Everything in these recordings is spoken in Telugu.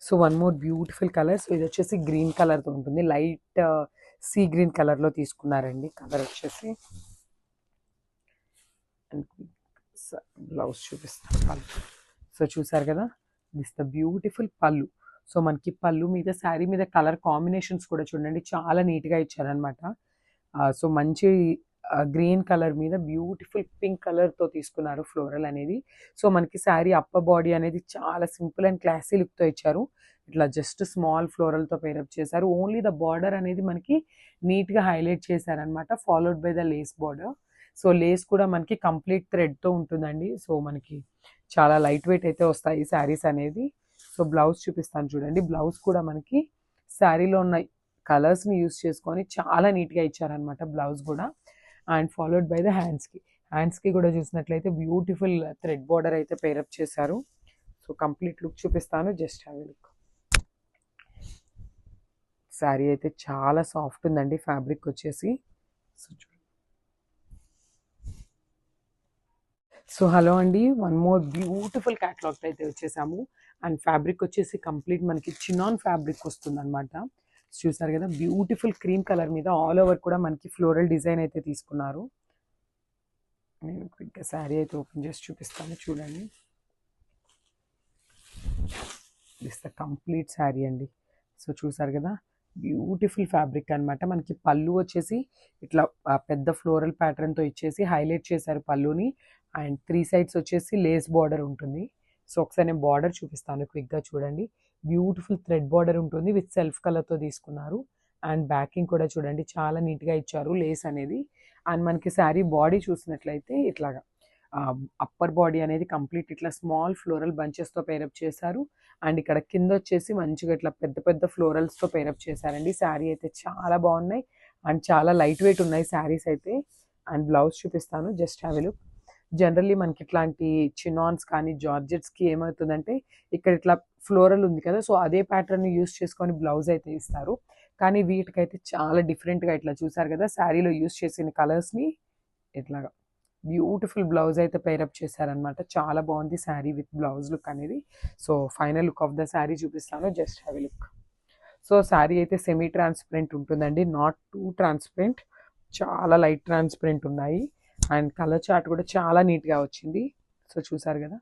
So one more beautiful colour. So ఇది వచ్చేసి గ్రీన్ కలర్తో ఉంటుంది, లైట్ సీ గ్రీన్ కలర్లో తీసుకున్నారండి కలర్ వచ్చేసి. బ్లౌజ్ చూపిస్తాను పళ్ళు. సో చూసారు కదా, దిస్ ద బ్యూటిఫుల్ పళ్ళు. సో మనకి పళ్ళు మీద శారీ మీద కలర్ కాంబినేషన్స్ కూడా చూడండి చాలా నీట్గా ఇచ్చారనమాట. సో మంచి గ్రీన్ కలర్ మీద బ్యూటిఫుల్ పింక్ కలర్తో తీసుకున్నారు ఫ్లోరల్ అనేది. సో మనకి శారీ అప్పర్ బాడీ అనేది చాలా సింపుల్ అండ్ క్లాసీ లుక్తో ఇచ్చారు. ఇట్లా జస్ట్ స్మాల్ ఫ్లోరల్తో పేరప్ చేశారు. ఓన్లీ ద బార్డర్ అనేది మనకి నీట్గా హైలైట్ చేశారనమాట, followed by the lace border. So Lay's కూడా మనకి కంప్లీట్ థ్రెడ్తో ఉంటుందండి. సో మనకి చాలా లైట్ వెయిట్ అయితే వస్తాయి ఈ శారీస్ అనేది. సో బ్లౌజ్ చూపిస్తాను చూడండి. బ్లౌజ్ కూడా మనకి శారీలో ఉన్న కలర్స్ని యూస్ చేసుకొని చాలా నీట్గా ఇచ్చారనమాట బ్లౌజ్ కూడా. అండ్ ఫాలోడ్ బై ద హ్యాండ్స్కి కూడా చూసినట్లయితే బ్యూటిఫుల్ థ్రెడ్ బార్డర్ అయితే పేరప్ చేశారు. సో కంప్లీట్ లుక్ చూపిస్తాను, just have a look. Sari అయితే చాలా సాఫ్ట్ ఉందండి ఫ్యాబ్రిక్ వచ్చేసి. సో సో హలో అండి, వన్ మోర్ బ్యూటిఫుల్ క్యాటలాగ్ అయితే వచ్చేసాము. అండ్ ఫ్యాబ్రిక్ వచ్చేసి కంప్లీట్ మనకి చినాన్ ఫ్యాబ్రిక్ వస్తుంది అనమాట. చూసారు కదా, బ్యూటిఫుల్ క్రీమ్ కలర్ మీద ఆల్ ఓవర్ కూడా మనకి ఫ్లోరల్ డిజైన్ అయితే తీసుకున్నారు. నేను క్విక్గా శారీ అయితే ఓపెన్ చేసి చూపిస్తాను చూడండి. దిస్ ద కంప్లీట్ శారీ అండి. సో చూసారు కదా, బ్యూటిఫుల్ ఫ్యాబ్రిక్ అనమాట. మనకి పళ్ళు వచ్చేసి ఇట్లా పెద్ద ఫ్లోరల్ ప్యాటర్న్తో ఇచ్చేసి హైలైట్ చేశారు పళ్ళుని. అండ్ 3 సైడ్స్ వచ్చేసి లేస్ బార్డర్ ఉంటుంది. సో ఒకసారి నేను బార్డర్ చూపిస్తాను క్విక్గా చూడండి. బ్యూటిఫుల్ థ్రెడ్ బార్డర్ ఉంటుంది విత్ సెల్ఫ్ కలర్తో తీసుకున్నారు. అండ్ బ్యాకింగ్ కూడా చూడండి చాలా నీట్గా ఇచ్చారు లేస్ అనేది. అండ్ మనకి శారీ బాడీ చూసినట్లయితే ఇట్లాగా అప్పర్ బాడీ అనేది కంప్లీట్ ఇట్లా స్మాల్ ఫ్లోరల్ బంచెస్తో పేరప్ చేశారు. అండ్ ఇక్కడ కింద వచ్చేసి మంచిగా ఇట్లా పెద్ద పెద్ద ఫ్లోరల్స్తో పేరప్ చేశారండి. శారీ అయితే చాలా బాగున్నాయి అండ్ చాలా లైట్ వెయిట్ ఉన్నాయి శారీస్ అయితే. అండ్ బ్లౌజ్ చూపిస్తాను, just have a look. Generally మనకి ఇట్లాంటి చినాన్స్ కానీ జార్జెట్స్కి ఏమవుతుందంటే ఇక్కడ ఇట్లా ఫ్లోరల్ ఉంది కదా, సో అదే ప్యాటర్న్ యూస్ చేసుకొని బ్లౌజ్ అయితే ఇస్తారు. కానీ వీటికైతే చాలా డిఫరెంట్గా ఇట్లా చూసారు కదా, శారీలో యూస్ చేసిన కలర్స్ని ఇట్లాగా బ్యూటిఫుల్ బ్లౌజ్ అయితే పేరప్ చేశారనమాట. చాలా బాగుంది శారీ విత్ బ్లౌజ్ లుక్ అనేది. So final look of the sari చూపిస్తాను, just have a look. So sari అయితే సెమీ ట్రాన్స్పరెంట్ ఉంటుందండి, నాట్ టూ ట్రాన్స్పరెంట్, చాలా లైట్ ట్రాన్స్పరెంట్ ఉన్నాయి. అండ్ కలర్ చార్ట్ కూడా చాలా నీట్గా వచ్చింది. సో చూసారు కదా.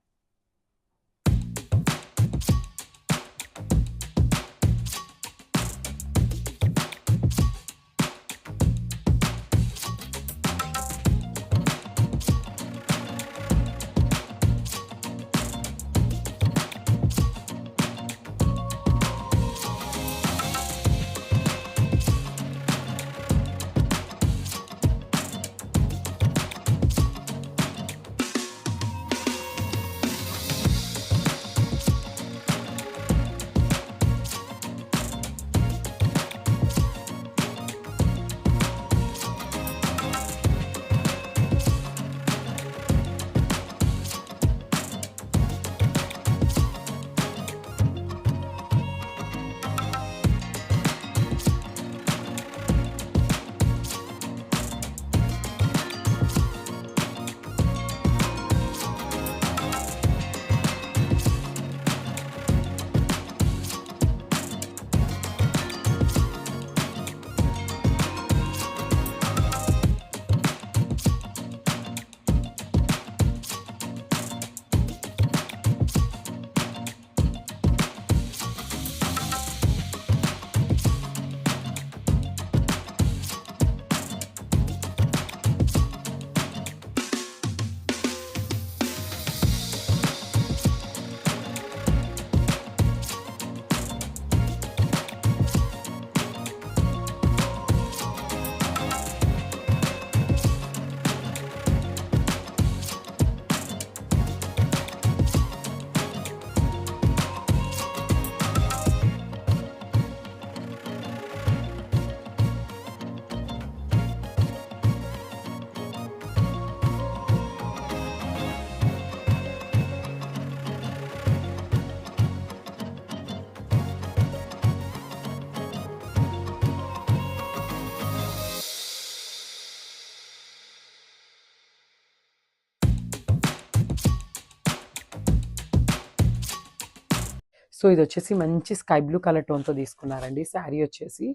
సో ఇది వచ్చేసి మంచి స్కై బ్లూ కలర్ టోన్తో తీసుకున్నారండి శారీ వచ్చేసి.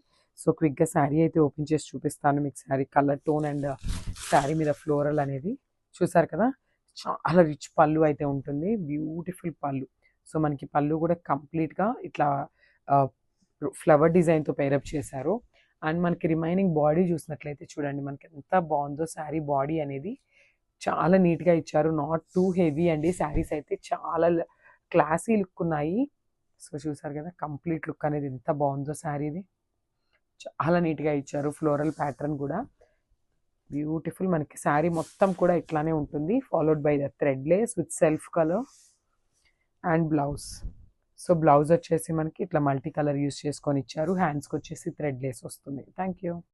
సో క్విక్గా శారీ అయితే ఓపెన్ చేసి చూపిస్తాను మీకు. Sari colour tone and sari మీద ఫ్లోరల్ అనేది చూసారు కదా. చాలా రిచ్ పళ్ళు అయితే ఉంటుంది, బ్యూటిఫుల్ పళ్ళు. సో మనకి పళ్ళు కూడా కంప్లీట్గా ఇట్లా ఫ్లవర్ డిజైన్తో పేరప్ చేశారు. అండ్ మనకి రిమైనింగ్ బాడీ చూసినట్లయితే చూడండి మనకి ఎంత బాగుందో శారీ బాడీ అనేది. చాలా నీట్గా ఇచ్చారు, నాట్ టూ హెవీ అండి. శారీస్ అయితే చాలా క్లాసీ లుక్ ఉన్నాయి. సో చూసారు కదా కంప్లీట్ లుక్ అనేది ఎంత బాగుందో శారీది. చాలా నీట్గా ఇచ్చారు, ఫ్లోరల్ ప్యాటర్న్ కూడా బ్యూటిఫుల్. మనకి శారీ మొత్తం కూడా ఇట్లానే ఉంటుంది, followed by the thread Lay's with self colour and blouse. So blouse వచ్చేసి మనకి ఇట్లా మల్టీ కలర్ యూస్ చేసుకొని ఇచ్చారు. హ్యాండ్స్కి వచ్చేసి థ్రెడ్ లేస్ వస్తుంది. Thank you.